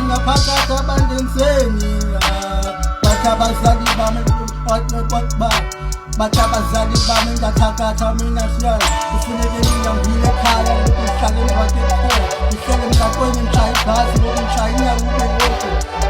ngaphakathi abandenzeni bathi abazali bami bathi abazali bami ngathakatha mina siyazi kufuneke ngiyambile ekhaya ngihlale emvakepho ngihlele emgaqweni ngishaya ibhasi ngoku ngishaya inyawo ube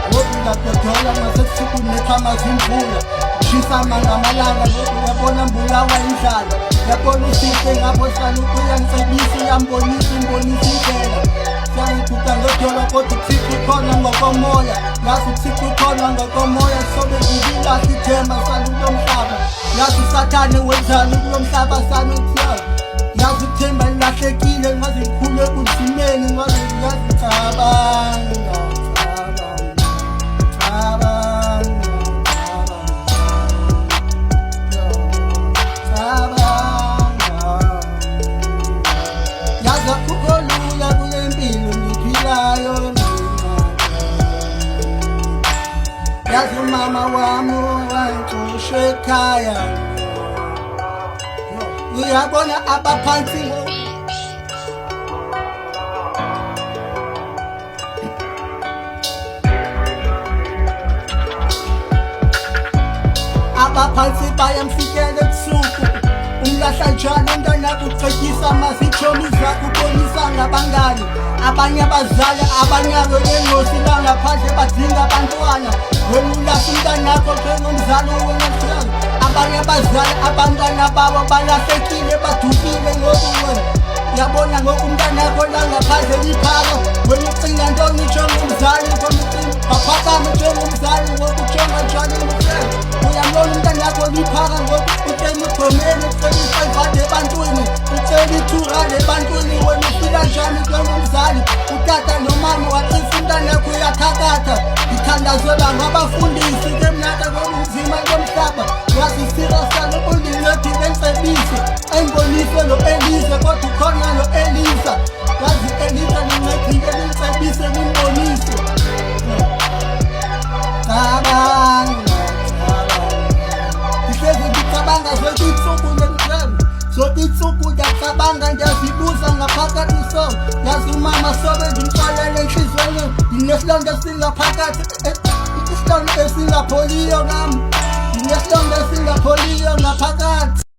ngoku ngagodola ngasebusuku nekhama zimvula ngishisa ngamalanga ngoku uyabona mbulawa indlala uyabona usihle ngapho hlala uyangicebisa uyambonisa imbonisa indlela siyangiguqa ngodolo kodwa uthixo ukhona ngokomoya yazi uthixo ukhona ngokomoya sobe kubilahla ithemba salo kulo mhlaba yazi usathane wenzani kulo mhlaba salo kuyazi yazi ithemba lilahlekile ngaze ngikhule ebunzimeni ngaze ngiyazicabanga yazi umama wami wangixosha ekhaya uyabona abaphansi abaphansi bayamfikela ebusuku umlahla njalo umntanakho ucekisa mazitshomi zakho ubonisa ngabangani abanye abazali abanyalo lengosi langaphandle badinga abantwana wena ulahla umntanakho njengomzali wenasiyazi abanye abazali abantwana babo balahlekile badukile ngoku wena uyabona ngoku umntanakho langaphandle liphaka wena ucinga ntoni njengomzali baphakame njengomzali ngoku ujonga njani umhlelo uyambona umntanakho liphaka ngoku utshela ugomeni ucela i-500 ebantwini ucela i-200 ebantwini wena ufika njani njengomzali utata nomama wacisa umntanakho uyathakatha ngithandazelwa ngabafundisi ke mnata ngokunzima komhlaba yazi sirasana ulilethi ngensebisi engibonise lo Elisa kodwa ukhona lo Elisa yazi Elisa nincedile nincebise nimbonise ngicabanga zonke insuku ngemhlaba zonke insuku ngiyacabanga ngiyazibuza ngaphakathi so yazi umama sobe ngimxolele enhlizweni nginesilonda esingaphakathi isilonda esingapholiyo ngami nginesilonda